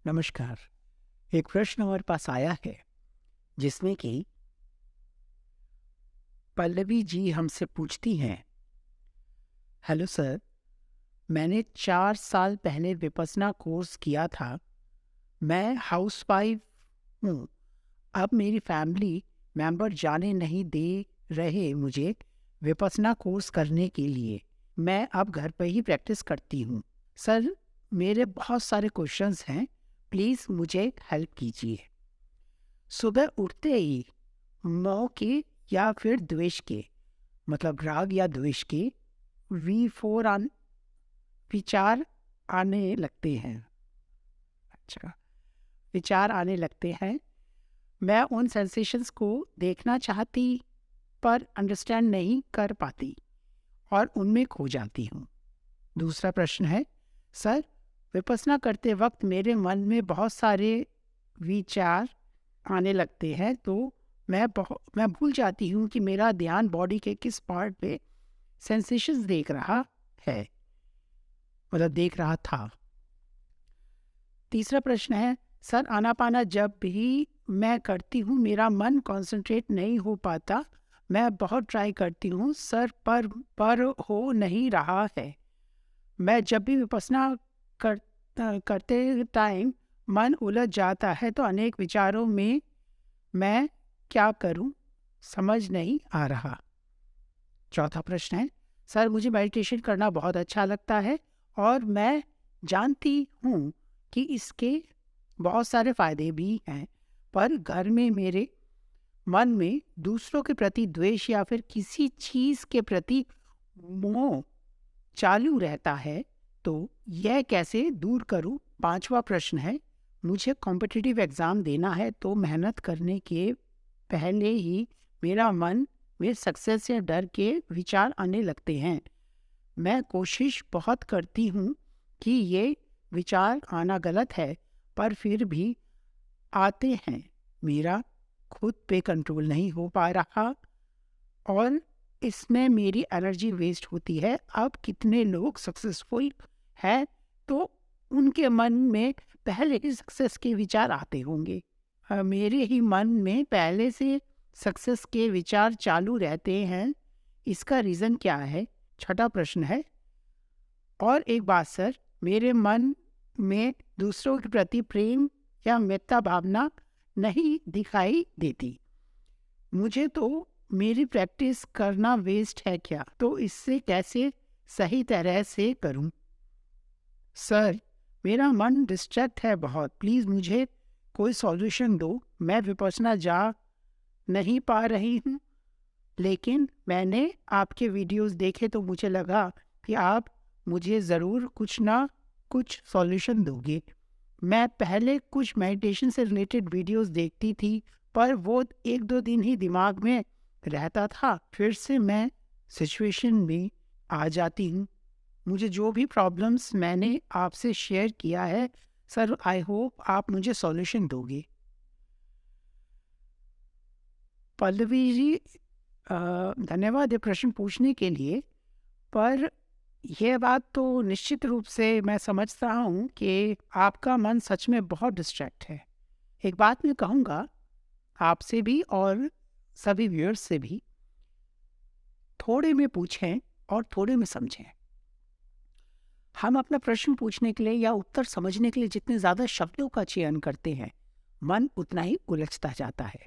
नमस्कार। एक प्रश्न हमारे पास आया है जिसमें कि पल्लवी जी हमसे पूछती हैं, हेलो सर, मैंने 4 साल पहले विपश्यना कोर्स किया था। मैं हाउसवाइफ हूँ। अब मेरी फैमिली मेंबर जाने नहीं दे रहे मुझे विपश्यना कोर्स करने के लिए। मैं अब घर पर ही प्रैक्टिस करती हूँ। सर, मेरे बहुत सारे क्वेश्चंस हैं, प्लीज़ मुझे हेल्प कीजिए। सुबह उठते ही मोह के या फिर द्वेष के, मतलब राग या द्वेष के V4 विचार आने लगते हैं। अच्छा, विचार आने लगते हैं। मैं उन सेंसेशंस को देखना चाहती पर अंडरस्टैंड नहीं कर पाती और उनमें खो जाती हूँ। दूसरा प्रश्न है, सर, विपश्यना करते वक्त मेरे मन में बहुत सारे विचार आने लगते हैं, तो मैं भूल जाती हूँ कि मेरा ध्यान बॉडी के किस पार्ट पे सेंसेशंस देख रहा है, मतलब देख रहा था। तीसरा प्रश्न है, सर, आनापाना जब भी मैं करती हूँ मेरा मन कंसंट्रेट नहीं हो पाता। मैं बहुत ट्राई करती हूँ सर, पर हो नहीं रहा है। मैं जब भी विपश्यना करते टाइम मन उलझ जाता है, तो अनेक विचारों में मैं क्या करूं समझ नहीं आ रहा। चौथा प्रश्न है, सर, मुझे मेडिटेशन करना बहुत अच्छा लगता है और मैं जानती हूँ कि इसके बहुत सारे फायदे भी हैं, पर घर में मेरे मन में दूसरों के प्रति द्वेष या फिर किसी चीज़ के प्रति मोह चालू रहता है, तो यह कैसे दूर करूं। पांचवा प्रश्न है, मुझे कॉम्पिटिटिव एग्ज़ाम देना है, तो मेहनत करने के पहले ही मेरा मन में सक्सेस या डर के विचार आने लगते हैं। मैं कोशिश बहुत करती हूँ कि ये विचार आना गलत है, पर फिर भी आते हैं। मेरा खुद पे कंट्रोल नहीं हो पा रहा और इसमें मेरी एनर्जी वेस्ट होती है। अब कितने लोग सक्सेसफुल हैं, तो उनके मन में पहले ही सक्सेस के विचार आते होंगे। मेरे ही मन में पहले से सक्सेस के विचार चालू रहते हैं। इसका रीज़न क्या है? छठा प्रश्न है, और एक बात सर, मेरे मन में दूसरों के प्रति प्रेम या मित्रता भावना नहीं दिखाई देती। मुझे तो मेरी प्रैक्टिस करना वेस्ट है क्या? तो इससे कैसे सही तरह से करूं? सर, मेरा मन डिस्ट्रैक्ट है बहुत, प्लीज़ मुझे कोई सॉल्यूशन दो। मैं विपश्यना जा नहीं पा रही हूँ, लेकिन मैंने आपके वीडियोस देखे तो मुझे लगा कि आप मुझे ज़रूर कुछ ना कुछ सॉल्यूशन दोगे। मैं पहले कुछ मेडिटेशन से रिलेटेड वीडियोस देखती थी, पर वो 1-2 दिन ही दिमाग में रहता था, फिर से मैं सिचुएशन में आ जाती हूँ। मुझे जो भी प्रॉब्लम्स मैंने आपसे शेयर किया है सर, आई होप आप मुझे सॉल्यूशन दोगे। पल्लवी जी, धन्यवाद ये प्रश्न पूछने के लिए, पर यह बात तो निश्चित रूप से मैं समझता हूँ कि आपका मन सच में बहुत डिस्ट्रैक्ट है। एक बात मैं कहूँगा आपसे भी और सभी व्यूअर्स से भी, थोड़े में पूछें और थोड़े में समझें। हम अपना प्रश्न पूछने के लिए या उत्तर समझने के लिए जितने ज़्यादा शब्दों का चयन करते हैं, मन उतना ही उलझता जाता है।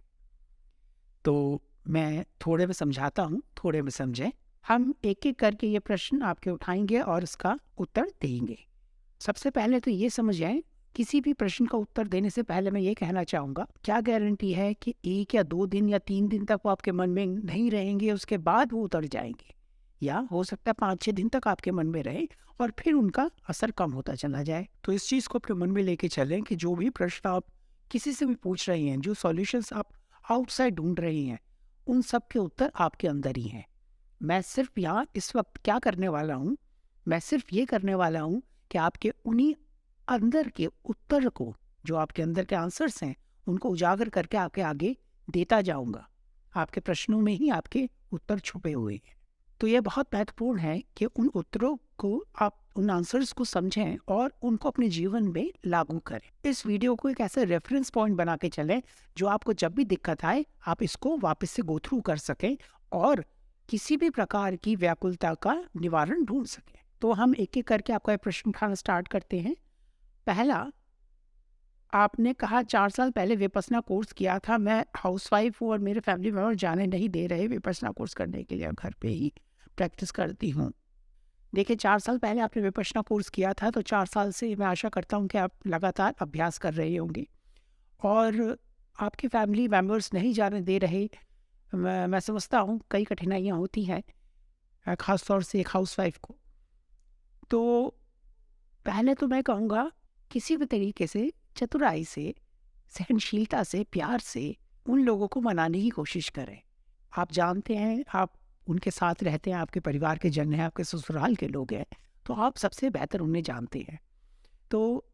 तो मैं थोड़े में समझाता हूँ, थोड़े में समझें। हम एक एक करके ये प्रश्न आपके उठाएंगे और इसका उत्तर देंगे। सबसे पहले तो ये समझ जाएं, किसी भी प्रश्न का उत्तर देने से पहले मैं ये कहना चाहूँगा, क्या गारंटी है कि 1 या 2 दिन या 3 दिन तक वो आपके मन में नहीं रहेंगे, उसके बाद वो उतर जाएंगे? या हो सकता है 5-6 दिन तक आपके मन में रहे और फिर उनका असर कम होता चला जाए। तो इस चीज़ को अपने मन में लेके चलें कि जो भी प्रश्न आप किसी से भी पूछ रहे हैं, जो सॉल्यूशंस आप आउटसाइड ढूंढ रहे हैं, उन सब के उत्तर आपके अंदर ही हैं। मैं सिर्फ यहाँ इस वक्त क्या करने वाला हूँ, मैं सिर्फ ये करने वाला हूँ कि आपके उन्हीं अंदर के उत्तर को, जो आपके अंदर के आंसर्स हैं, उनको उजागर करके आपके आगे देता जाऊंगा। आपके प्रश्नों में ही आपके उत्तर छुपे हुए हैं। तो यह बहुत महत्वपूर्ण है कि उन उत्तरों को आप उन आंसर्स को समझें और उनको अपने जीवन में लागू करें। इस वीडियो को एक ऐसे रेफरेंस पॉइंट बना के चलें जो आपको जब भी दिक्कत आए आप इसको वापस से गो थ्रू कर सकें और किसी भी प्रकार की व्याकुलता का निवारण ढूंढ सकें। तो हम एक एक करके आपका प्रश्न उठाना स्टार्ट करते हैं। पहला, आपने कहा 4 साल पहले विपश्यना कोर्स किया था। मैं हाउसवाइफ हूँ और मेरे फैमिली मेम्बर जाने नहीं दे रहे विपश्यना कोर्स करने के लिए, घर पे ही प्रैक्टिस करती हूँ। देखिए, 4 साल पहले आपने विपश्यना कोर्स किया था, तो 4 साल से मैं आशा करता हूँ कि आप लगातार अभ्यास कर रहे होंगे और आपके फैमिली मेम्बर्स नहीं जाने दे रहे। मैं समझता हूँ कई कठिनाइयाँ होती हैं, ख़ास तौर से एक हाउसवाइफ को। तो पहले तो मैं कहूँगा किसी भी तरीके से चतुराई से, सहनशीलता से, प्यार से उन लोगों को मनाने की कोशिश करें। आप जानते हैं, आप उनके साथ रहते हैं, आपके परिवार के जन हैं, आपके ससुराल के लोग हैं, तो आप सबसे बेहतर उन्हें जानते हैं। तो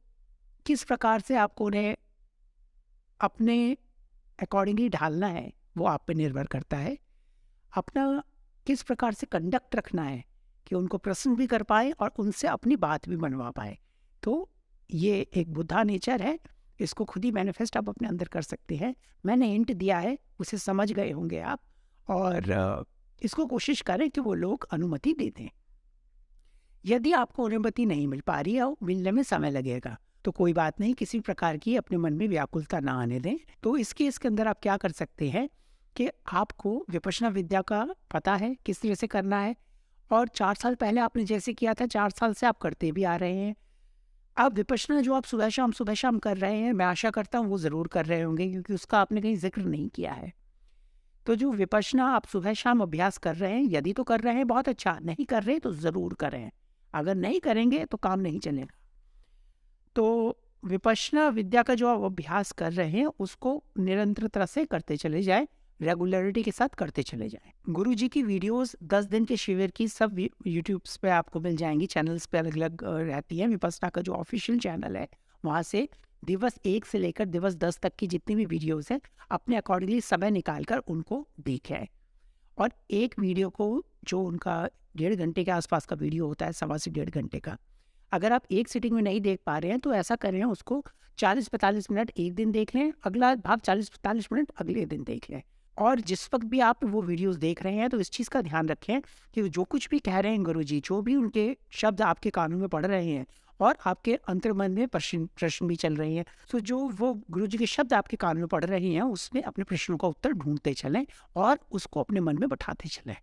किस प्रकार से आपको उन्हें अपने अकॉर्डिंगली ढालना है वो आप पे निर्भर करता है। अपना किस प्रकार से कंडक्ट रखना है कि उनको प्रसन्न भी कर पाए और उनसे अपनी बात भी मनवा पाए। तो ये एक बुद्धा नेचर है, इसको खुद ही मैनिफेस्ट आप अपने अंदर कर सकते हैं। मैंने हिंट दिया है, उसे समझ गए होंगे आप, और इसको कोशिश करें कि वो लोग अनुमति दे दें। यदि आपको अनुमति नहीं मिल पा रही है, मिलने में समय लगेगा, तो कोई बात नहीं, किसी प्रकार की अपने मन में व्याकुलता ना आने दें। तो इसके अंदर आप क्या कर सकते हैं कि आपको विपश्यना विद्या का पता है किस तरह से करना है, और 4 साल पहले आपने जैसे किया था 4 साल से आप करते भी आ रहे हैं। अब विपश्यना जो आप सुबह शाम कर रहे हैं, मैं आशा करता हूँ वो ज़रूर कर रहे होंगे, क्योंकि उसका आपने कहीं जिक्र नहीं किया है। तो जो विपश्यना आप सुबह शाम अभ्यास कर रहे हैं, यदि तो कर रहे हैं बहुत अच्छा, नहीं कर रहे तो ज़रूर करें। अगर नहीं करेंगे तो काम नहीं चलेगा। तो विपश्यना विद्या का जो आप अभ्यास कर रहे हैं उसको निरंतरता से करते चले जाएं, रेगुलरिटी के साथ करते चले जाएं। गुरु जी की वीडियोस 10 दिन के शिविर की सब यूट्यूब पे आपको मिल जाएंगी, चैनल्स पे अलग अलग रहती हैं। विपश्यना का जो ऑफिशियल चैनल है वहाँ से दिवस 1 से लेकर दिवस 10 तक की जितनी भी वीडियोस हैं अपने अकॉर्डिंगली समय निकाल कर उनको देखें। और एक वीडियो को, जो उनका 1.5 घंटे के आसपास का वीडियो होता है, 1.25 से 1.5 घंटे का, अगर आप एक सिटिंग में नहीं देख पा रहे हैं तो ऐसा करें, उसको 40-45 मिनट एक दिन देख लें, अगला भाग 40-45 मिनट अगले दिन देख लें। और जिस वक्त भी आप वो वीडियोस देख रहे हैं तो इस चीज़ का ध्यान रखें कि जो कुछ भी कह रहे हैं गुरुजी, जो भी उनके शब्द आपके कानों में पड़ रहे हैं और आपके अंतर्मन में प्रश्न भी चल रहे हैं, तो जो वो गुरुजी के शब्द आपके कान में पड़ रहे हैं उसमें अपने प्रश्नों का उत्तर ढूंढते चलें और उसको अपने मन में बैठाते चलें।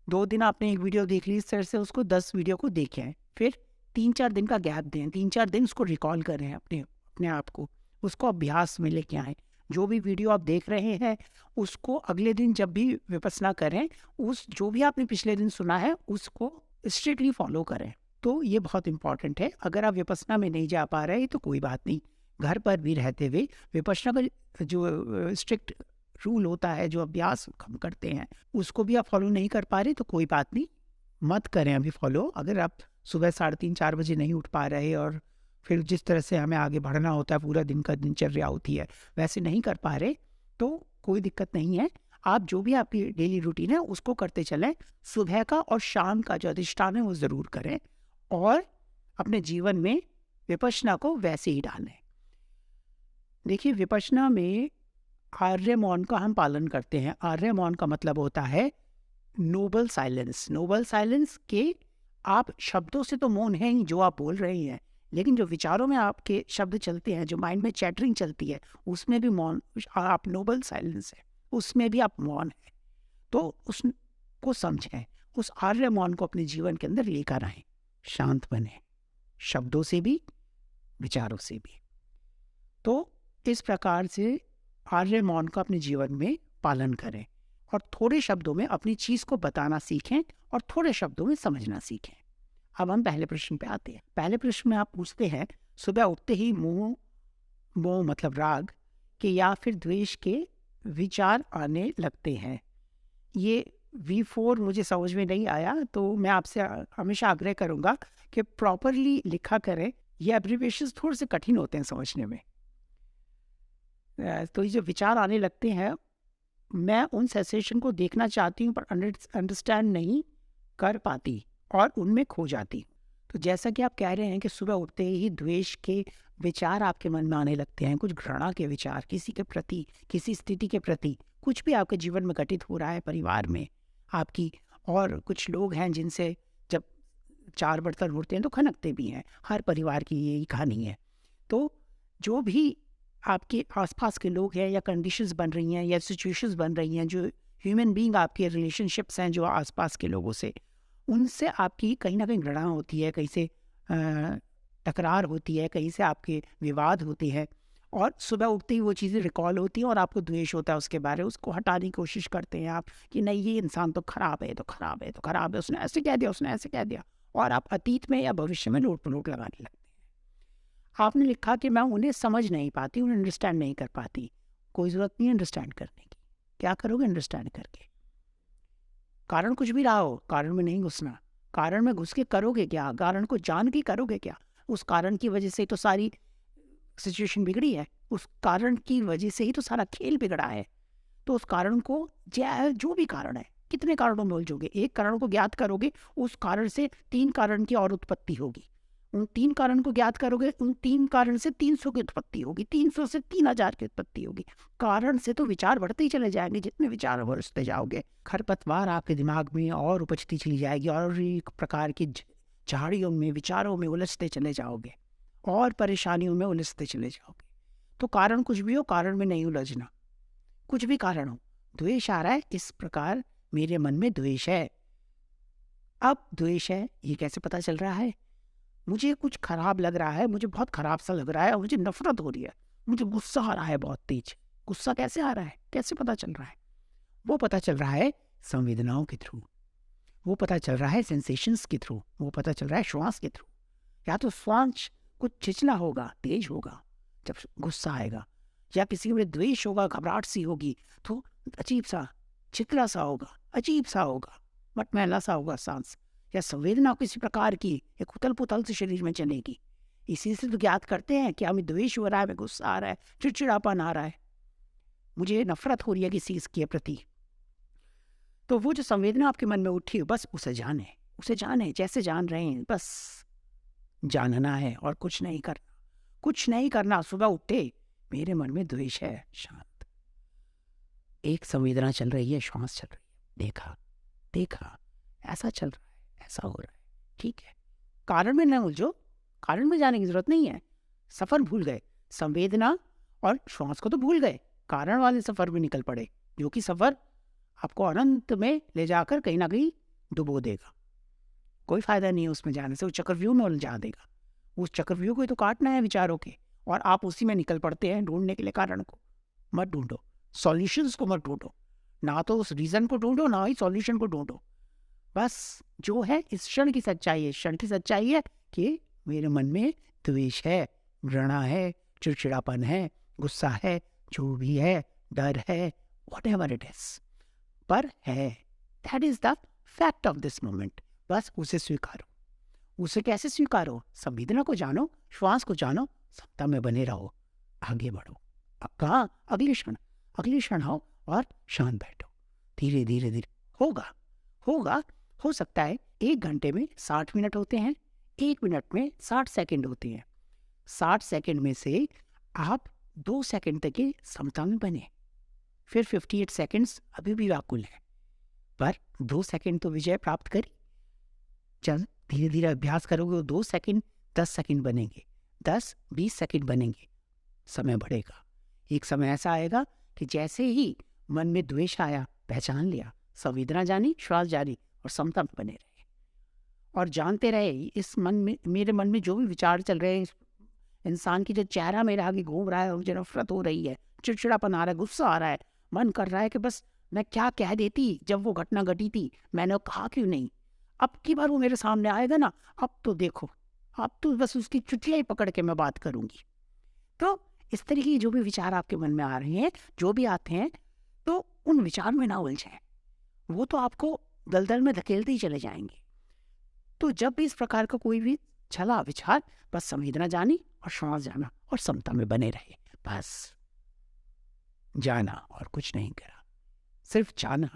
2 दिन आपने एक वीडियो देख ली, इस तरह से उसको 10 वीडियो को देखें। फिर 3-4 दिन का गैप दें, 3-4 दिन उसको रिकॉल करें, अपने आप को उसको अभ्यास में लेके आएँ। जो भी वीडियो आप देख रहे हैं उसको अगले दिन जब भी विपश्यना करें, उस जो भी आपने पिछले दिन सुना है उसको स्ट्रिक्टली फॉलो करें। तो ये बहुत इंपॉर्टेंट है। अगर आप विपश्यना में नहीं जा पा रहे तो कोई बात नहीं, घर पर भी रहते हुए विपश्यना का जो स्ट्रिक्ट रूल होता है, जो अभ्यास हम करते हैं, उसको भी आप फॉलो नहीं कर पा रहे तो कोई बात नहीं, मत करें अभी फॉलो। अगर आप सुबह 3:30-4 बजे नहीं उठ पा रहे और फिर जिस तरह से हमें आगे बढ़ना होता है, पूरा दिन का दिनचर्या होती है, वैसे नहीं कर पा रहे तो कोई दिक्कत नहीं है। आप जो भी आपकी डेली रूटीन है उसको करते चलें। सुबह का और शाम का जो अधिष्ठान है वो ज़रूर करें और अपने जीवन में विपश्यना को वैसे ही डालें। देखिए, विपश्यना में आर्य मौन का हम पालन करते हैं। आर्य मौन का मतलब होता है नोबल साइलेंस। नोबल साइलेंस के आप शब्दों से तो मौन है ही जो आप बोल रहे हैं, लेकिन जो विचारों में आपके शब्द चलते हैं, जो माइंड में चैटरिंग चलती है, उसमें भी मौन, आप नोबल साइलेंस है, उसमें भी आप मौन है। तो उसको समझें, उस आर्य मौन को अपने जीवन के अंदर लेकर आएं, शांत बने, शब्दों से भी विचारों से भी। तो इस प्रकार से आर्य मौन का अपने जीवन में पालन करें और थोड़े शब्दों में अपनी चीज़ को बताना सीखें और थोड़े शब्दों में समझना सीखें। अब हम पहले प्रश्न पे आते हैं। पहले प्रश्न में आप पूछते हैं, सुबह उठते ही मोह मतलब राग के या फिर द्वेष के विचार आने लगते हैं। ये V4 मुझे समझ में नहीं आया, तो मैं आपसे हमेशा आग्रह करूँगा कि प्रॉपरली लिखा करें। ये एब्रिविएशंस थोड़े से कठिन होते हैं समझने में। तो ये जो विचार आने लगते हैं, मैं उन सेंसेशन को देखना चाहती हूँ पर अंडरस्टैंड नहीं कर पाती और उनमें खो जाती हूँ। तो जैसा कि आप कह रहे हैं कि सुबह उठते ही द्वेष के विचार आपके मन में आने लगते हैं, कुछ घृणा के विचार किसी के प्रति, किसी स्थिति के प्रति, कुछ भी आपके जीवन में घटित हो रहा है परिवार में आपकी, और कुछ लोग हैं जिनसे जब 4 बर्तन उड़ते हैं तो खनकते भी हैं। हर परिवार की यही कहानी है। तो जो भी आपके आस-पास के लोग हैं या कंडीशंस बन रही हैं या सिचुएशंस बन रही हैं, जो ह्यूमन बीइंग आपके रिलेशनशिप्स हैं जो आस-पास के लोगों से, उनसे आपकी कहीं न कहीं घृणा होती है, कहीं से तकरार होती है, कहीं से आपके विवाद होते हैं, और सुबह उठते ही वो चीज़ें रिकॉल होती हैं और आपको द्वेष होता है उसके बारे में। उसको हटाने की कोशिश करते हैं आप कि नहीं, ये इंसान तो खराब है, तो खराब है, तो खराब है, उसने ऐसे कह दिया, उसने ऐसे कह दिया, और आप अतीत में या भविष्य में नोट-पनोट लगाने लगते हैं। आपने लिखा कि मैं उन्हें समझ नहीं पाती, उन्हें अंडरस्टैंड नहीं कर पाती। कोई ज़रूरत नहीं है अंडरस्टैंड करने की। क्या करोगे अंडरस्टैंड करके? कारण कुछ भी रहा हो, कारण में नहीं घुसना। कारण में घुस के करोगे क्या? कारण को जान के करोगे क्या? उस कारण की वजह से तो सारी सिचुएशन बिगड़ी है। उस कारण की वजह से ही तो सारा खेल बिगड़ा है। तो उस कारण को, जो भी कारण है, कितने कारणों में उलझोगे? एक कारण को ज्ञात करोगे, उस कारण से 3 कारण की और उत्पत्ति होगी। उन 3 कारण को ज्ञात करोगे, उन 3 कारण से 300 की उत्पत्ति होगी, 300 से 3000 की उत्पत्ति होगी। कारण से तो विचार बढ़ते ही चले जाएंगे, जितने विचार उलझते जाओगे। खरपतवार आपके दिमाग में और उपजती चली जाएगी, और एक प्रकार की झाड़ियों में, विचारों में उलझते चले जाओगे, और परेशानियों में उलझते चले जाओगे। तो कारण कुछ भी हो, कारण में नहीं उलझना। कुछ भी कारण हो, द्वेष आ रहा है, इस प्रकार मेरे मन में द्वेष है। अब द्वेष है, ये कैसे पता चल रहा है? मुझे कुछ खराब लग रहा है, मुझे बहुत खराब सा लग रहा है, और मुझे नफरत हो रही है, मुझे गुस्सा आ रहा है बहुत तेज। गुस्सा कैसे आ रहा है, कैसे पता चल रहा है? वो पता चल रहा है संवेदनाओं के थ्रू, वो पता चल रहा है सेंसेशंस के थ्रू, वो पता चल रहा है श्वास के थ्रू। या तो श्वास कुछ छिछला होगा, तेज होगा जब गुस्सा आएगा, या किसी में द्वेष होगा, घबराहट सी होगी, तो अजीब सा चितला सा होगा, अजीब सा होगा, मटमैला सा होगा सांस। या संवेदना किसी प्रकार की एक उथल पुथल से शरीर में चलेगी। इसी से तो ज्ञात करते हैं कि हमें द्वेष हो रहा है, हमें गुस्सा आ रहा है, चिड़चिड़ापन आ रहा है, मुझे नफरत हो रही है किसी के प्रति। तो वो जो संवेदना आपके मन में उठी, बस उसे जाने जैसे जान रहे हैं, बस जानना है और कुछ नहीं करना। कुछ नहीं करना। सुबह उठे, मेरे मन में द्वेष है, शांत। एक संवेदना चल रही है, श्वास चल रही है, देखा, ऐसा चल रहा है, ऐसा हो रहा है, ठीक है। कारण में न उलझो, कारण में जाने की जरूरत नहीं है। सफर भूल गए, संवेदना और श्वास को तो भूल गए, कारण वाले सफर में निकल पड़े, जो कि सफर आपको अनंत में ले जाकर कहीं ना कहीं डुबो देगा। कोई फायदा नहीं है उसमें जाने से, वो चक्रव्यूह में उलझा देगा। उस चक्रव्यूह को तो काटना है विचारों के, और आप उसी में निकल पड़ते हैं ढूंढने के लिए। कारण को मत ढूंढो, सॉल्यूशंस को मत ढूंढो, ना तो उस रीजन को ढूंढो, ना ही सॉल्यूशन को ढूंढो। बस जो है इस क्षण की सच्चाई है, क्षण की सच्चाई है कि मेरे मन में द्वेष है, घृणा है, चिड़चिड़ापन है, गुस्सा है, जो भी है, डर है, whatever it is, पर है। That is the fact of this moment. बस उसे स्वीकारो। उसे कैसे स्वीकारो? संवेदना को जानो, श्वास को जानो, समता में बने रहो, आगे बढ़ो। अब कहाँ? अगले क्षण आओ और शांत बैठो। धीरे धीरे धीरे होगा। हो सकता है 1 घंटे में 60 मिनट होते हैं, 1 मिनट में 60 सेकंड होते हैं। 60 सेकंड में से आप 2 सेकंड तक की समता में बने, फिर 58 सेकंड्स अभी भी व्याकुल है, पर 2 सेकंड तो विजय प्राप्त करी। जब धीरे धीरे अभ्यास करोगे, वो 2 सेकंड 10 सेकंड बनेंगे, 10-20 सेकंड बनेंगे, समय बढ़ेगा। एक समय ऐसा आएगा कि जैसे ही मन में द्वेष आया, पहचान लिया, संवेदना जानी, श्वास जारी, और समता में बने रहे और जानते रहे इस मन में, मेरे मन में जो भी विचार चल रहे हैं, इंसान की जो चेहरा मेरे आगे घूम रहा है, मुझे नफरत हो रही है, चिड़चिड़ापन आ रहा है, गुस्सा आ रहा है, मन कर रहा है कि बस मैं क्या कह देती जब वो घटना घटी थी, मैंने कहा क्यों नहीं। अब की बार वो मेरे सामने आएगा ना, अब तो देखो, अब तो बस उसकी चुटिया ही पकड़ के मैं बात करूंगी। तो इस तरह की जो भी विचार आपके मन में आ रहे हैं, जो भी आते हैं, तो उन विचार में ना उलझें, वो तो आपको दलदल में धकेलते ही चले जाएंगे। तो जब भी इस प्रकार का कोई भी चला विचार, बस संवेदना जानी और श्वास जाना और समता में बने रहे। बस जाना और कुछ नहीं करा, सिर्फ जाना।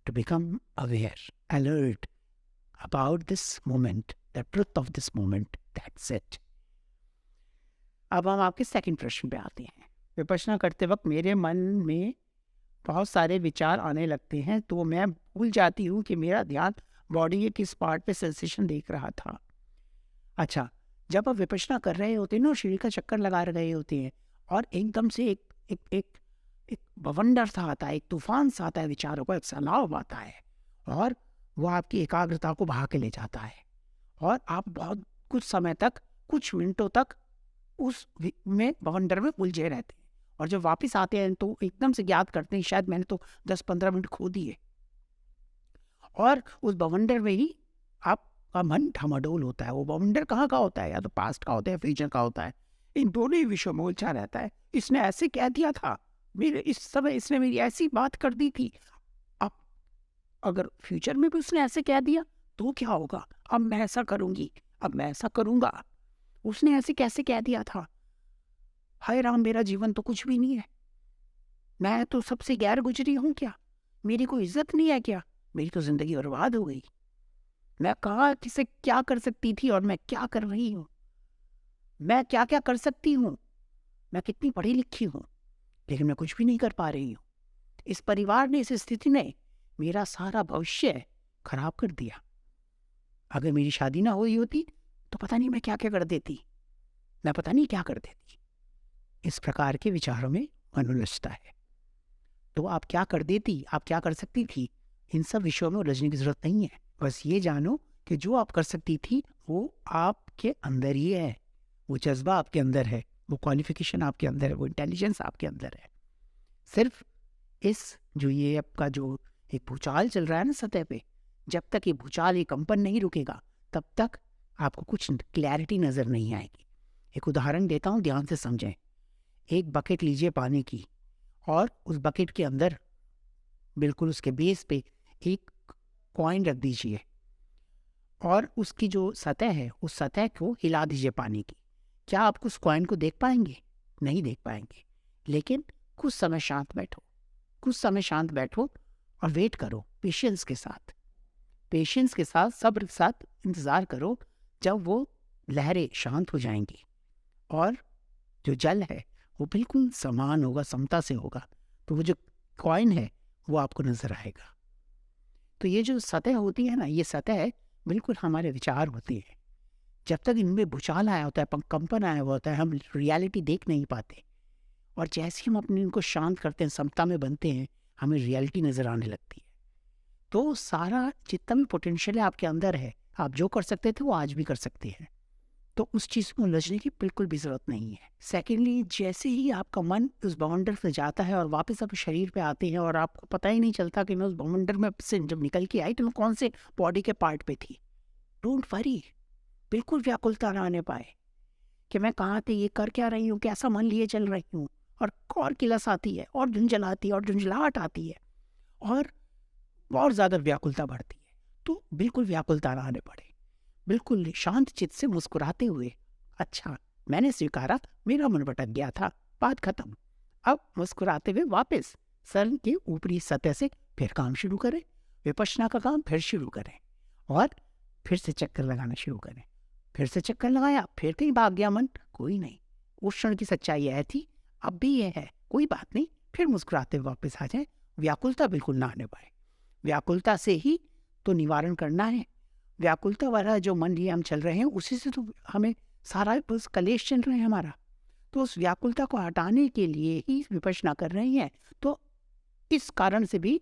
To become aware, alert about this moment, the truth of this moment, that's it. अब हम आपके सेकंड प्रश्न पे आते हैं। विपश्यना करते वक्त मेरे मन में बहुत सारे विचार आने लगते हैं, तो मैं भूल जाती हूँ कि मेरा ध्यान बॉडी के किस पार्ट पे सेंसेशन देख रहा था। अच्छा, जब आप विपश्यना कर रहे होते हैं ना, सीढ़ी का चक्कर लगा रहे होते हैं, और एकदम से एक एक एक एक बवंडर सा आता है, एक तूफान सा आता है विचारों का, एक सैलाब आता है, और वो आपकी एकाग्रता को बहा के ले जाता है, और आप बहुत कुछ समय तक, कुछ मिनटों तक उस में बवंडर में उलझे रहते हैं, और जब वापस आते हैं तो एकदम से याद करते हैं शायद मैंने तो 10-15 मिनट खो दिए, और उस बवंडर में ही आपका मन ढमाडोल होता है। वो बवंडर कहाँ का होता है? या तो पास्ट का होता है, फ्यूचर का होता है। इन दोनों ही विषयों में उलझा रहता है। इसने ऐसे कह दिया था, मेरे इस समय इसने मेरी ऐसी बात कर दी थी, अब अगर फ्यूचर में भी उसने ऐसे कह दिया तो क्या होगा? अब मैं ऐसा करूंगी, अब मैं ऐसा करूंगा, उसने ऐसे कैसे कह दिया था? हाय राम, मेरा जीवन तो कुछ भी नहीं है, मैं तो सबसे गैर गुजरी हूँ क्या? मेरी कोई इज्जत नहीं है क्या? मेरी तो जिंदगी बर्बाद हो गई। मैं कहाँ किसे क्या कर सकती थी और मैं क्या कर रही हूँ? मैं क्या क्या कर सकती हूँ? मैं कितनी पढ़ी लिखी हूँ, लेकिन मैं कुछ भी नहीं कर पा रही हूँ। इस परिवार ने, इस स्थिति ने मेरा सारा भविष्य खराब कर दिया। अगर मेरी शादी ना हुई होती तो पता नहीं मैं क्या क्या कर देती, मैं पता नहीं क्या कर देती। इस प्रकार के विचारों में मन उलझता है। तो आप क्या कर देती, आप क्या कर सकती थी, इन सब विषयों में उलझने की जरूरत नहीं है। बस ये जानो कि जो आप कर सकती थी वो आपके अंदर ही है, वो जज्बा आपके अंदर है, वो क्वालिफिकेशन आपके अंदर है, वो इंटेलिजेंस आपके अंदर है। सिर्फ इस जो ये आपका जो एक भूचाल चल रहा है ना सतह पे, जब तक ये भूचाल, ये कंपन नहीं रुकेगा, तब तक आपको कुछ क्लैरिटी नजर नहीं आएगी। एक उदाहरण देता हूँ, ध्यान से समझें। एक बकेट लीजिए पानी की, और उस बकेट के अंदर बिल्कुल उसके बेस पे एक कॉइन रख दीजिए, और उसकी जो सतह है उस सतह को हिला दीजिए पानी की। क्या आप उस कॉइन को देख पाएंगे? नहीं देख पाएंगे। लेकिन कुछ समय शांत बैठो, कुछ समय शांत बैठो और वेट करो, पेशेंस के साथ, पेशेंस के साथ, सब्र के साथ इंतजार करो। जब वो लहरें शांत हो जाएंगी और जो जल है वो बिल्कुल समान होगा, समता से होगा, तो वो जो कॉइन है वो आपको नजर आएगा। तो ये जो सतह होती है ना, ये सतह बिल्कुल हमारे विचार होते हैं। जब तक इनमें भूचाल आया होता है, कंपन आया हुआ होता है, हम रियलिटी देख नहीं पाते, और जैसे ही हम अपने इनको शांत करते हैं, समता में बनते हैं, हमें रियलिटी नजर आने लगती है। तो सारा जितना भी पोटेंशियल है आपके अंदर है, आप जो कर सकते थे वो आज भी कर सकते हैं। तो उस चीज़ में उलझने की बिल्कुल भी ज़रूरत नहीं है। सेकेंडली, जैसे ही आपका मन उस बाउंडर से जाता है और वापस आप शरीर पे आते हैं, और आपको पता ही नहीं चलता कि मैं उस बाउंडर में से जब निकल के आई तो मैं कौन से बॉडी के पार्ट पे थी, डोंट वरी, बिल्कुल व्याकुलता ना आने पाए कि मैं कहाँ थी, ये कर क्या रही हूँ, कैसा मन लिए चल रही हूँ, और किलस आती है, और झुंझलाती है, और झुंझलाहट आती है, और ज़्यादा व्याकुलता बढ़ती है। तो बिल्कुल व्याकुलता ना आने पड़े, बिल्कुल शांत चित्त से मुस्कुराते हुए, अच्छा मैंने स्वीकारा, मेरा मन भटक गया था, बात खत्म। अब मुस्कुराते हुए वापस सर के ऊपरी सतह से फिर काम शुरू करें, विपश्यना का काम फिर शुरू करें, और फिर से चक्कर लगाना शुरू करें। फिर से चक्कर लगाया, फिर कहीं भाग गया मन, कोई नहीं, उस क्षण की सच्चाई यह थी, अब भी यह है, कोई बात नहीं, फिर मुस्कुराते हुए वापस आ जाए। व्याकुलता बिल्कुल ना आने पाए। व्याकुलता से ही तो निवारण करना है। व्याकुलता वाला जो मन लिए हम चल रहे हैं, उसी से तो हमें सारा बस कलेश चल रहे हैं हमारा। तो उस व्याकुलता को हटाने के लिए ही विपश्यना कर रही हैं, तो इस कारण से भी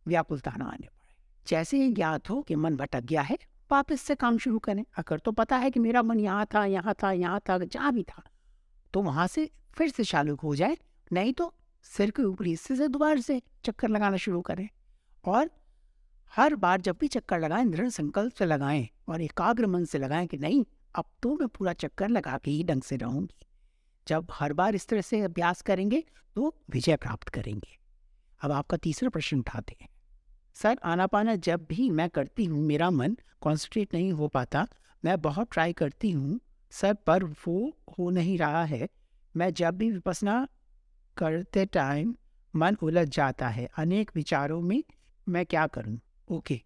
व्याकुलता ना आने पाए। जैसे ही ज्ञात हो कि मन भटक गया है, वापस से काम शुरू करें। अगर तो पता है कि मेरा मन यहाँ था, यहाँ था, यहाँ था, जहाँ भी था, तो वहां से फिर से चालू हो जाए, नहीं तो सिर के ऊपरी हिस्से से दोबारा से चक्कर लगाना शुरू करें। और हर बार जब भी चक्कर लगाएं, दृढ़ संकल्प से लगाएं और एकाग्र मन से लगाएं कि नहीं, अब तो मैं पूरा चक्कर लगा के ही ढंग से रहूंगी। जब हर बार इस तरह से अभ्यास करेंगे तो विजय प्राप्त करेंगे। अब आपका तीसरा प्रश्न उठाते हैं। सर, आनापाना जब भी मैं करती हूँ मेरा मन कॉन्सेंट्रेट नहीं हो पाता, मैं बहुत ट्राई करती हूँ सर, पर वो हो नहीं रहा है। मैं जब भी विपश्यना करते टाइम मन उलझ जाता है अनेक विचारों में, मैं क्या करूँ? ओके,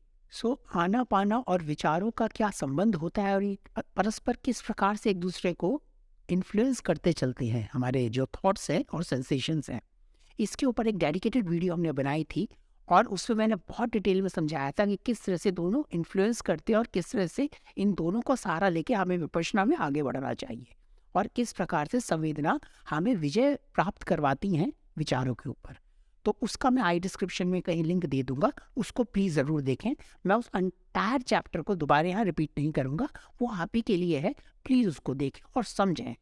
आनापाना और विचारों का क्या संबंध होता है और ये परस्पर किस प्रकार से एक दूसरे को इन्फ्लुएंस करते चलते हैं, हमारे जो थॉट्स हैं और सेंसेशंस हैं। इसके ऊपर एक डेडिकेटेड वीडियो हमने बनाई थी और उसमें मैंने बहुत डिटेल में समझाया था कि किस तरह से दोनों इन्फ्लुएंस करते हैं और किस तरह से इन दोनों को सहारा लेके हमें विपश्यना में आगे बढ़ना चाहिए और किस प्रकार से संवेदना हमें विजय प्राप्त करवाती हैं विचारों के ऊपर। तो उसका मैं आई डिस्क्रिप्शन में कहीं लिंक दे दूंगा, उसको प्लीज़ ज़रूर देखें। मैं उस एंटायर चैप्टर को दोबारा यहाँ रिपीट नहीं करूँगा, वो आप ही के लिए है। प्लीज़ उसको देखें और समझें।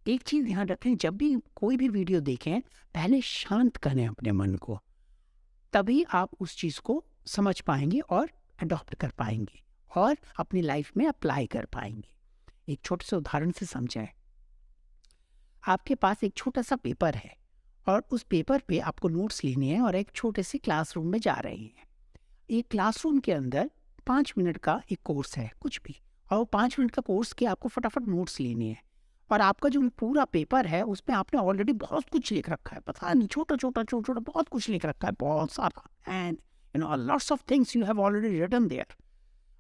एक चीज़ ध्यान रखें, जब भी कोई भी वीडियो देखें पहले शांत करें अपने मन को, तभी आप उस चीज़ को समझ पाएंगे और अडॉप्ट कर पाएंगे और अपनी लाइफ में अप्लाई कर पाएंगे। एक छोटे से उदाहरण से समझें। आपके पास एक छोटा सा पेपर है और उस पेपर पे आपको नोट्स लेने हैं और एक छोटे से क्लासरूम में जा रहे हैं। एक क्लासरूम के अंदर 5 मिनट का एक कोर्स है, कुछ भी, और 5 मिनट का कोर्स के आपको फटाफट नोट्स लेने हैं और आपका जो पूरा पेपर है उसमें आपने ऑलरेडी बहुत कुछ लिख रखा है, पता नहीं छोटा छोटा छोटा छोटा बहुत कुछ लिख रखा है, बहुत सारा, and lots of things you have already written there.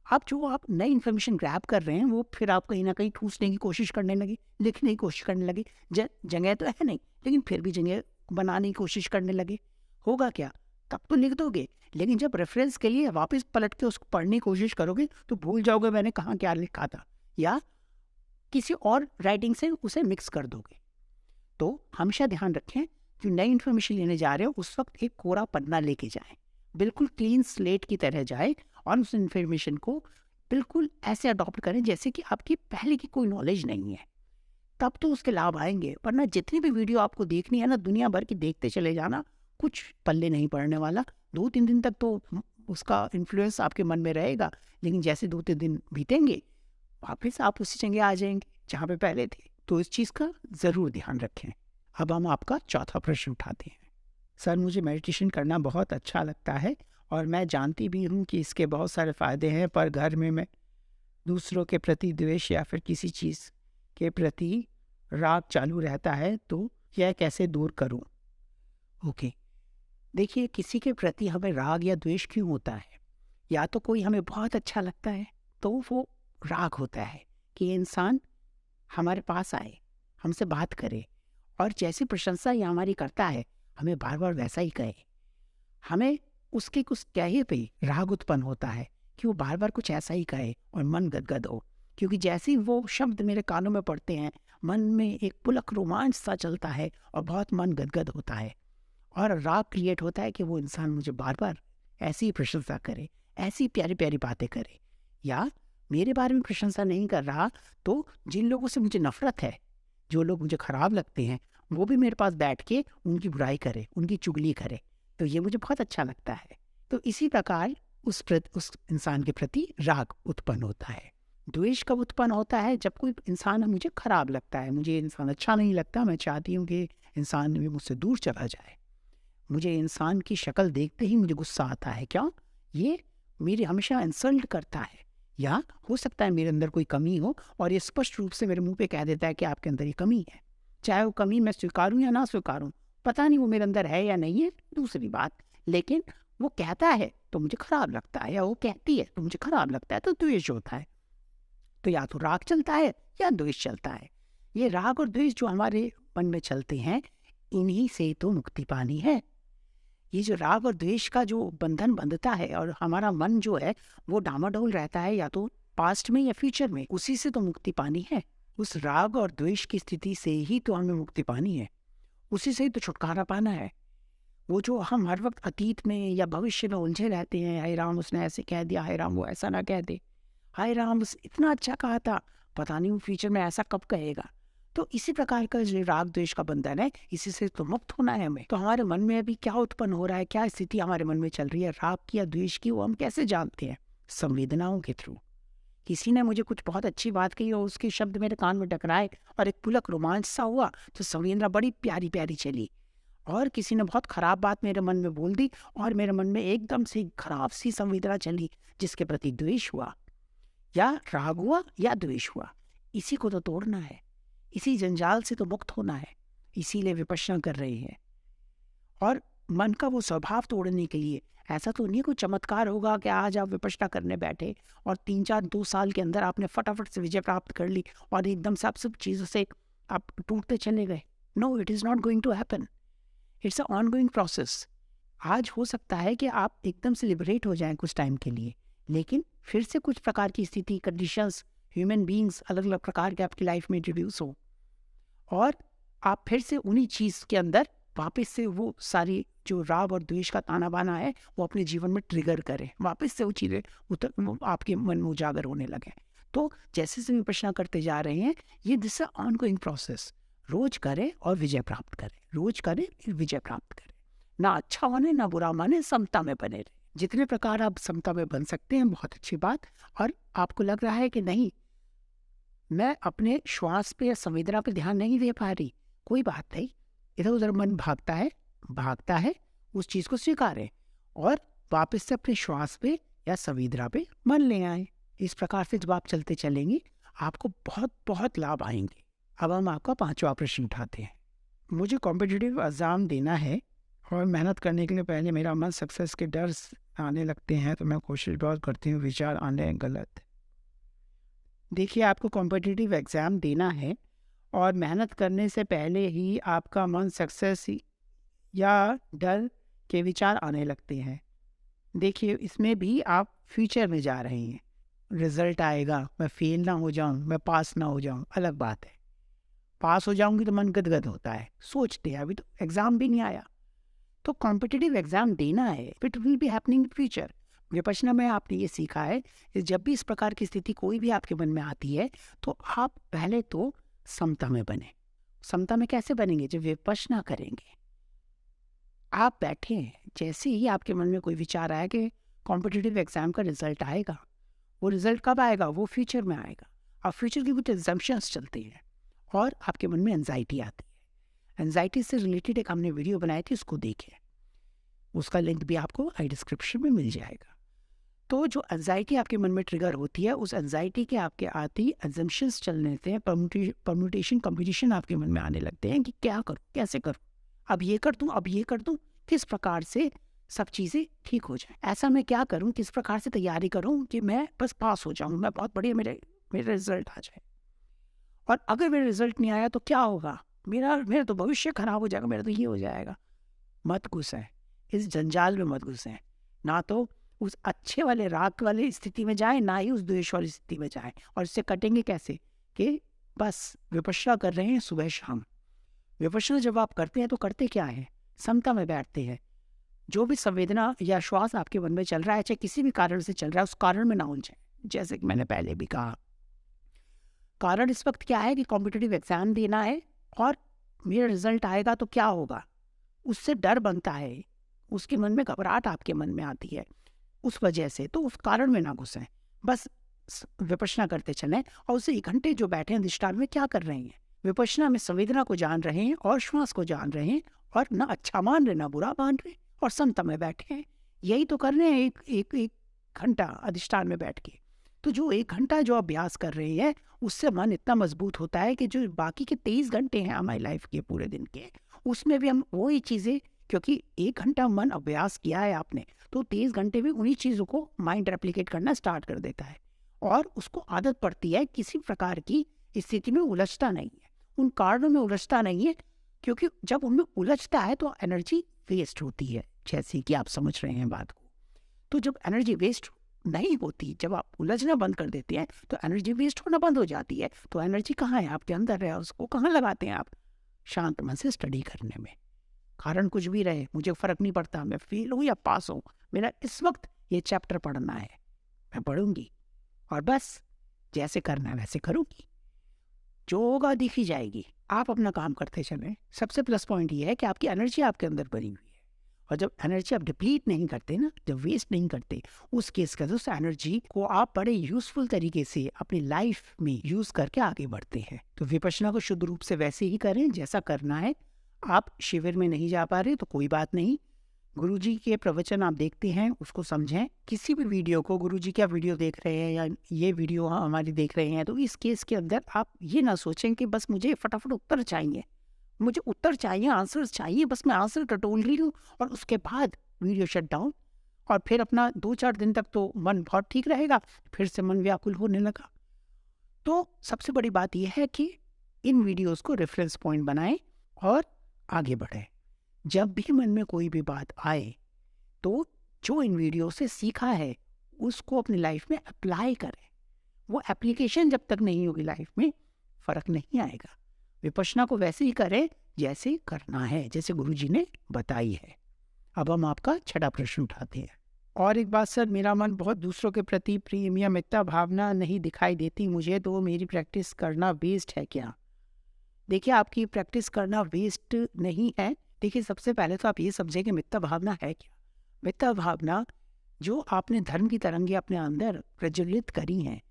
अब जो आप नई इन्फॉर्मेशन ग्रैब कर रहे हैं वो फिर आप कहीं ना कहीं ठूसने की कोशिश करने लगे, लिखने की कोशिश करने लगे। जगह तो है नहीं, लेकिन फिर भी जगह बनाने की कोशिश करने लगे। होगा क्या, तब तो लिख दोगे, लेकिन जब रेफरेंस के लिए वापस पलट के उसको पढ़ने की कोशिश करोगे तो भूल जाओगे मैंने कहाँ क्या लिखा था, या किसी और राइटिंग से उसे मिक्स कर दोगे। तो हमेशा ध्यान रखें, जो नई इन्फॉर्मेशन लेने जा रहे हो उस वक्त एक कोरा पन्ना लेके जाएं, बिल्कुल क्लीन स्लेट की तरह जाए और उस इन्फॉर्मेशन को बिल्कुल ऐसे अडॉप्ट करें जैसे कि आपकी पहले की कोई नॉलेज नहीं है। तब तो उसके लाभ आएंगे, वरना जितनी भी वीडियो आपको देखनी है ना, दुनिया भर की देखते चले जाना, कुछ पल्ले नहीं पड़ने वाला। 2-3 दिन तक तो उसका इन्फ्लुएंस आपके मन में रहेगा, लेकिन जैसे 2-3 दिन बीतेंगे वापस आप उसी जगह आ जाएंगे जहाँ पे पहले थे। तो इस चीज़ का ज़रूर ध्यान रखें। अब हम आपका चौथा प्रश्न उठाते हैं। सर, मुझे मेडिटेशन करना बहुत अच्छा लगता है और मैं जानती भी हूँ कि इसके बहुत सारे फ़ायदे हैं, पर घर में मैं दूसरों के प्रति द्वेष या फिर किसी चीज़ के प्रति राग चालू रहता है, तो यह कैसे दूर करूँ? ओके, देखिए, किसी के प्रति हमें राग या द्वेष क्यों होता है? या तो कोई हमें बहुत अच्छा लगता है तो वो राग होता है कि ये इंसान हमारे पास आए, हमसे बात करे और जैसी प्रशंसा ये हमारी करता है हमें बार बार वैसा ही कहे। हमें उसके कुछ कहे पे राग उत्पन्न होता है कि वो बार बार कुछ ऐसा ही कहे और मन गदगद हो, क्योंकि जैसे ही वो शब्द मेरे कानों में पड़ते हैं मन में एक पुलक रोमांच सा चलता है और बहुत मन गदगद होता है और राग क्रिएट होता है कि वो इंसान मुझे बार बार ऐसी प्रशंसा करे, ऐसी प्यारी प्यारी बातें करे। या मेरे बारे में प्रशंसा नहीं कर रहा तो जिन लोगों से मुझे नफरत है, जो लोग मुझे खराब लगते हैं, वो भी मेरे पास बैठ के उनकी बुराई करे, उनकी चुगली करे, तो ये मुझे बहुत अच्छा लगता है। तो इसी प्रकार उस इंसान के प्रति राग उत्पन्न होता है। द्वेष कब उत्पन्न होता है? जब कोई इंसान मुझे खराब लगता है, मुझे इंसान अच्छा नहीं लगता, मैं चाहती हूँ कि इंसान भी मुझसे दूर चला जाए। मुझे इंसान की शक्ल देखते ही मुझे गुस्सा आता है, क्या ये मेरी हमेशा इंसल्ट करता है, या हो सकता है मेरे अंदर कोई कमी हो और ये स्पष्ट रूप से मेरे मुंह पे कह देता है कि आपके अंदर ये कमी है। चाहे वो कमी मैं स्वीकारूं या ना स्वीकारूं, पता नहीं वो मेरे अंदर है या नहीं है, दूसरी बात, लेकिन वो कहता है तो मुझे खराब लगता है, या वो कहती है तो मुझे खराब लगता है, तो द्वेष होता है। तो या तो राग चलता है या द्वेष चलता है। ये राग और द्वेष जो हमारे मन में चलते हैं, इन्हीं से तो मुक्ति पानी है। ये जो राग और द्वेष का जो बंधन बंधता है और हमारा मन जो है वो डामाडोल रहता है, या तो पास्ट में या फ्यूचर में, उसी से तो मुक्ति पानी है। उस राग और द्वेष की स्थिति से ही तो हमें मुक्ति पानी है, उसी से ही तो छुटकारा पाना है। वो जो हम हर वक्त अतीत में या भविष्य में उलझे रहते हैं, हाय राम उसने ऐसे कह दिया, हाय राम वो ऐसा ना कह दे, हाय राम उस इतना अच्छा कहा था, पता नहीं वो फ्यूचर में ऐसा कब कहेगा। तो इसी प्रकार का जो राग द्वेष का बंधन है, इसी से तो मुक्त होना है हमें। तो हमारे मन में अभी क्या उत्पन्न हो रहा है, क्या स्थिति हमारे मन में चल रही है, राग की या द्वेष की, वो हम कैसे जानते हैं? संवेदनाओं के थ्रू। किसी ने मुझे कुछ बहुत अच्छी बात कही और उसके शब्द मेरे कान में टकराए और एक पुलक रोमांच सा हुआ, तो संवेदना बड़ी प्यारी प्यारी चली। और किसी ने बहुत खराब बात मेरे मन में बोल दी और मेरे मन में एकदम से खराब सी संवेदना चली, जिसके प्रति द्वेष हुआ, या राग हुआ या द्वेष हुआ। इसी को तो तोड़ना है, इसी जंजाल से तो मुक्त होना है, इसीलिए विपश्यना कर रहे हैं। और मन का वो स्वभाव तोड़ने के लिए ऐसा तो नहीं है कोई चमत्कार होगा कि आज आप विपश्यना करने बैठे और 3-4-2 साल के अंदर आपने फटाफट से विजय प्राप्त कर ली और एकदम से आप सब चीज़ों से आप टूटते चले गए। No, it is not going to happen. It's a ongoing process. आज हो सकता है कि आप एकदम से लिबरेट हो जाएं कुछ टाइम के लिए, लेकिन फिर से कुछ प्रकार की स्थिति, कंडीशंस, ह्यूमन बीइंग्स अलग अलग प्रकार के आपकी लाइफ में इंट्रोड्यूस हो और आप फिर से उन्हीं चीज़ के अंदर वापस से वो सारी जो राग और द्वेष का ताना बाना है वो अपने जीवन में ट्रिगर करें, वापस से वो चीज़ें वो आपके मन में उजागर होने लगे। तो जैसे जैसे विपश्यना करते जा रहे हैं, ये दिस अ ऑनगोइंग प्रोसेस। रोज करें और विजय प्राप्त करें, रोज करें फिर विजय प्राप्त करें। ना अच्छा माने ना बुरा माने, समता में बने रहे। जितने प्रकार आप समता में बन सकते हैं बहुत अच्छी बात। और आपको लग रहा है कि नहीं, मैं अपने श्वास पे या संवेदना पे ध्यान नहीं दे पा रही, कोई बात नहीं, इधर उधर मन भागता है, उस चीज़ को स्वीकारें और वापस से अपने श्वास पे या संवेदना पे मन ले आए। इस प्रकार से जब आप चलते चलेंगे आपको बहुत बहुत लाभ आएंगे। अब हम आपका 5वां प्रश्न उठाते हैं। मुझे कॉम्पिटिटिव एग्ज़ाम देना है और मेहनत करने के लिए पहले मेरा मन सक्सेस के डर आने लगते हैं, तो मैं कोशिश बहुत करती हूँ, विचार आने गलत। देखिए, आपको कॉम्पिटिटिव एग्ज़ाम देना है और मेहनत करने से पहले ही आपका मन सक्सेस या डर के विचार आने लगते हैं। देखिए, इसमें भी आप फ्यूचर में जा रहे हैं। रिजल्ट आएगा, मैं फेल ना हो जाऊं, मैं पास ना हो जाऊं, अलग बात है। पास हो जाऊंगी तो मन गदगद होता है, सोचते हैं, अभी तो एग्ज़ाम भी नहीं आया। तो कॉम्पिटिटिव एग्ज़ाम देना है, it will be happening in future. Vipassana में आपने ये सीखा है कि जब भी इस प्रकार की स्थिति कोई भी आपके मन में आती है तो आप पहले तो समता में बने। समता में कैसे बनेंगे? जब विपश्यना करेंगे। आप बैठे हैं, जैसे ही आपके मन में कोई विचार आया कि कॉम्पिटिटिव एग्ज़ाम का रिजल्ट आएगा, वो रिजल्ट कब आएगा? वो फ्यूचर में आएगा। अब फ्यूचर की कुछ एग्जम्पशंस चलते हैं और आपके मन में एंजाइटी आती है। एंजाइटी से रिलेटेड एक हमने वीडियो बनाई थी, उसको देखें, उसका लिंक भी आपको आई डिस्क्रिप्शन में मिल जाएगा। तो जो एंजाइटी आपके मन में ट्रिगर होती है, उस एंजाइटी के आपके आते ही एजम्पशंस चलने लगते हैं, परम्यूटेशन कंपटीशन आपके मन में आने लगते हैं कि क्या करूँ, कैसे करूँ, अब ये कर दूँ, अब ये कर दूँ, किस प्रकार से सब चीज़ें ठीक हो जाए, ऐसा मैं क्या करूँ, किस प्रकार से तैयारी करूँ कि मैं बस पास हो जाऊँ, मैं बहुत बढ़िया मेरा रिजल्ट आ जाए। और अगर मेरा रिजल्ट नहीं आया तो क्या होगा, मेरा तो भविष्य खराब हो जाएगा, मेरा तो ये हो जाएगा। मत घुसें, इस जंजाल में मत घुसें। ना तो उस अच्छे वाले राग वाली स्थिति में जाएं, ना ही उस द्वेष वाली स्थिति में जाएं। और इससे कटेंगे कैसे? कि बस विपश्यना कर रहे हैं सुबह शाम। विपश्यना जब आप करते हैं तो करते क्या है? समता में बैठते हैं। जो भी संवेदना या श्वास आपके मन में चल रहा है, चाहे किसी भी कारण से चल रहा है, उस कारण में ना उलझें। जैसे कि मैंने पहले भी कहा, कारण इस वक्त क्या है कि कॉम्पिटिटिव एग्जाम देना है और मेरा रिजल्ट आएगा तो क्या होगा, उससे डर बनता है, उसके मन में घबराहट आपके मन में आती है, उस वजह से तो उस कारण में ना घुसें। बस विपश्यना करते चलें और उसे 1 घंटे जो बैठे हैं अधिष्ठान में क्या कर रहे हैं? विपश्यना में संवेदना को जान रहे हैं और श्वास को जान रहे हैं और ना अच्छा मान रहे ना बुरा मान रहे और समता में बैठे हैं। यही तो कर रहे हैं एक घंटा अधिष्ठान में बैठ के। तो जो 1 घंटा जो अभ्यास कर रहे हैं उससे मन इतना मजबूत होता है कि जो बाकी के 23 घंटे हैं हमारी लाइफ के पूरे दिन के, उसमें भी हम वही चीज़ें, क्योंकि 1 घंटा मन अभ्यास किया है आपने, तो 23 घंटे में उन्हीं चीज़ों को माइंड रेप्लिकेट करना स्टार्ट कर देता है और उसको आदत पड़ती है, किसी प्रकार की स्थिति में उलझता नहीं है, उन कारणों में उलझता नहीं है, क्योंकि जब उनमें उलझता है तो एनर्जी वेस्ट होती है, जैसे कि आप समझ रहे हैं बात को। तो जब एनर्जी वेस्ट नहीं होती, जब आप उलझना बंद कर देते हैं तो एनर्जी वेस्ट होना बंद हो जाती है। तो एनर्जी कहाँ है? आपके अंदर है। उसको कहाँ लगाते हैं आप? शांत मन से स्टडी करने में। कारण कुछ भी रहे, मुझे फ़र्क नहीं पड़ता, मैं फेल हूँ या पास हूँ, मेरा इस वक्त ये चैप्टर पढ़ना है, मैं पढ़ूंगी और बस जैसे करना है वैसे करूँगी, जो होगा दिखी जाएगी। आप अपना काम करते चलें। सबसे प्लस पॉइंट ये है कि आपकी एनर्जी आपके अंदर बनी हुई है और जब एनर्जी आप डिप्लीट नहीं करते ना, जब वेस्ट नहीं करते, उस केस का उस एनर्जी को आप बड़े यूजफुल तरीके से अपनी लाइफ में यूज करके आगे बढ़ते हैं। तो विपश्यना को शुद्ध रूप से वैसे ही करें जैसा करना है। आप शिविर में नहीं जा पा रहे तो कोई बात नहीं, गुरुजी के प्रवचन आप देखते हैं, उसको समझें। किसी भी वीडियो को, गुरुजी क्या वीडियो देख रहे हैं या ये वीडियो हमारी देख रहे हैं, तो इस केस के अंदर आप ये ना सोचें कि बस मुझे फटाफट उत्तर चाहिए, मुझे उत्तर चाहिए, आंसर्स चाहिए, बस मैं आंसर टटोल रही हूँ और उसके बाद वीडियो शट डाउन और फिर अपना 2-4 दिन तक तो मन बहुत ठीक रहेगा, फिर से मन व्याकुल होने लगा। तो सबसे बड़ी बात यह है कि इन वीडियोस को रेफरेंस पॉइंट बनाएं और आगे बढ़ें। जब भी मन में कोई भी बात आए तो जो इन वीडियो से सीखा है उसको अपनी लाइफ में अप्लाई करें। वो एप्लीकेशन जब तक नहीं होगी लाइफ में, फर्क नहीं आएगा। विपश्यना को वैसे ही करें जैसे करना है, जैसे गुरुजी ने बताई है। अब हम आपका छठा प्रश्न उठाते हैं। और एक बात सर, मेरा मन बहुत दूसरों के प्रति प्रेम या मित्रता भावना नहीं दिखाई देती मुझे, तो मेरी प्रैक्टिस करना वेस्ट है क्या? देखिए, आपकी प्रैक्टिस करना वेस्ट नहीं है। देखिए, सबसे पहले तो आप ये समझें कि मित्रता भावना है क्या। मित्रता भावना जो आपने धर्म की तरंगे अपने अंदर प्रज्वलित करी हैं,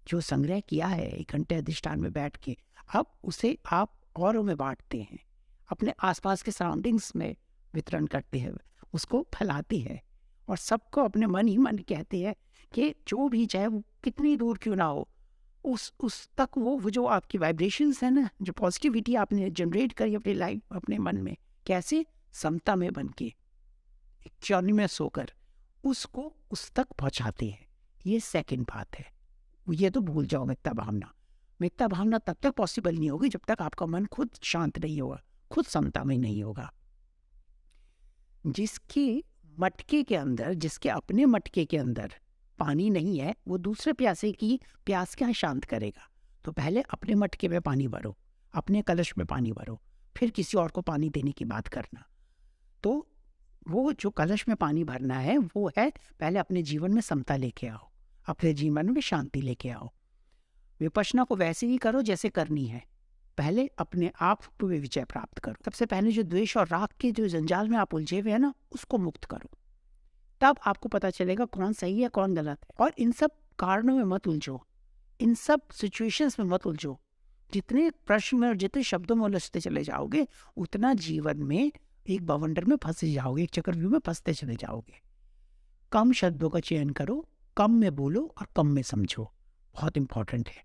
जो संग्रह किया है 1 घंटे अधिष्ठान में बैठ के, अब उसे आप औरों में बांटते हैं, अपने आसपास के सराउंडिंग्स में वितरण करते हैं, उसको फैलाते हैं और सबको अपने मन ही मन कहते हैं कि जो भी चाहे वो कितनी दूर क्यों ना हो, उस तक वो जो आपकी वाइब्रेशंस है ना, जो पॉजिटिविटी आपने जनरेट करी अपनी लाइफ अपने मन में, कैसे समता में बन के एक जर्नी में सोकर उसको उस तक पहुंचाते हैं। ये सेकंड बात है। ये तो भूल जाओ मित्रता भावना। मित्रता भावना तब तक पॉसिबल नहीं होगी जब तक आपका मन खुद शांत नहीं होगा, खुद समता में नहीं होगा। जिसके मटके के अंदर, जिसके अपने मटके के अंदर पानी नहीं है, वो दूसरे प्यासे की प्यास क्या शांत करेगा? तो पहले अपने मटके में पानी भरो, अपने कलश में पानी भरो, फिर किसी और को पानी देने की बात करना। तो वो जो कलश में पानी भरना है वो है पहले अपने जीवन में समता लेके आओ, अपने जीवन में शांति लेके आओ। विपश्यना को वैसे ही करो जैसे करनी है। पहले अपने आप पे विजय प्राप्त करो। सबसे पहले जो द्वेष और राग के जो जंजाल में आप उलझे हुए हैं ना, उसको मुक्त करो। तब आपको पता चलेगा कौन सही है कौन गलत है। और इन सब कारणों में मत उलझो, इन सब सिचुएशंस में मत उलझो। जितने प्रश्न में और जितने शब्दों में उलझते चले जाओगे, उतना जीवन में एक बवंडर में फंसे जाओगे, एक चक्रव्यूह में फंसते चले जाओगे। कम शब्दों का चयन करो, कम में बोलो और कम में समझो, बहुत इंपॉर्टेंट है।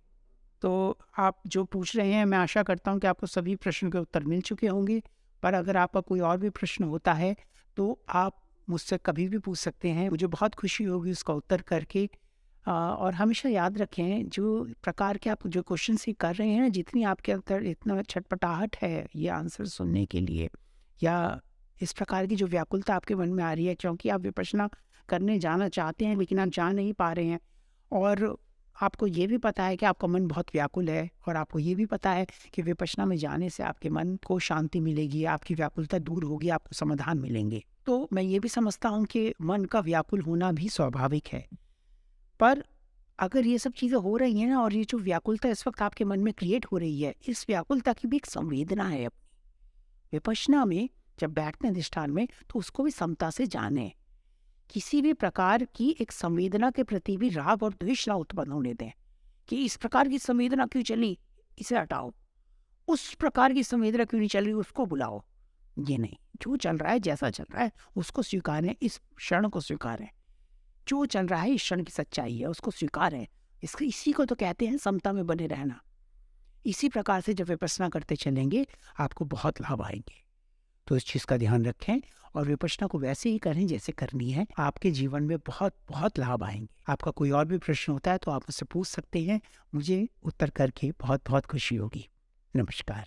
तो आप जो पूछ रहे हैं, मैं आशा करता हूँ कि आपको सभी प्रश्न के उत्तर मिल चुके होंगे। पर अगर आपका कोई और भी प्रश्न होता है तो आप मुझसे कभी भी पूछ सकते हैं। मुझे बहुत खुशी होगी उसका उत्तर करके। और हमेशा याद रखें, जो प्रकार के आप जो क्वेश्चन ही कर रहे हैं, जितनी आपके अंदर इतना छटपटाहट है ये आंसर सुनने के लिए, या इस प्रकार की जो व्याकुलता आपके मन में आ रही है क्योंकि आप विपश्यना करने जाना चाहते हैं लेकिन आप जा नहीं पा रहे हैं, और आपको ये भी पता है कि आपका मन बहुत व्याकुल है, और आपको ये भी पता है कि विपश्यना में जाने से आपके मन को शांति मिलेगी, आपकी व्याकुलता दूर होगी, आपको समाधान मिलेंगे। तो मैं ये भी समझता हूँ कि मन का व्याकुल होना भी स्वाभाविक है। पर अगर ये सब चीज़ें हो रही हैं ना, और ये जो व्याकुलता इस वक्त आपके मन में क्रिएट हो रही है, इस व्याकुलता की भी एक संवेदना है अपनी। विपश्यना में जब बैठते हैं अधिष्ठान में, तो उसको भी समता से जाने। किसी भी प्रकार की एक संवेदना के प्रति भी राग और द्वेष ना उत्पन्न होने दें कि इस प्रकार की संवेदना क्यों चली, इसे हटाओ। उस प्रकार की संवेदना क्यों नहीं चल रही, उसको बुलाओ। ये नहीं, जो चल रहा है, जैसा चल रहा है उसको स्वीकारें, इस क्षण को स्वीकारें। जो चल रहा है इस क्षण की सच्चाई है, उसको स्वीकारें। इसी को तो कहते हैं समता में बने रहना। इसी प्रकार से जब विपश्यना करते चलेंगे, आपको बहुत लाभ आएंगे। तो इस चीज़ का ध्यान रखें और विपश्यना को वैसे ही करें जैसे करनी है। आपके जीवन में बहुत बहुत लाभ आएंगे। आपका कोई और भी प्रश्न होता है तो आप मुझसे पूछ सकते हैं। मुझे उत्तर करके बहुत बहुत खुशी होगी। नमस्कार।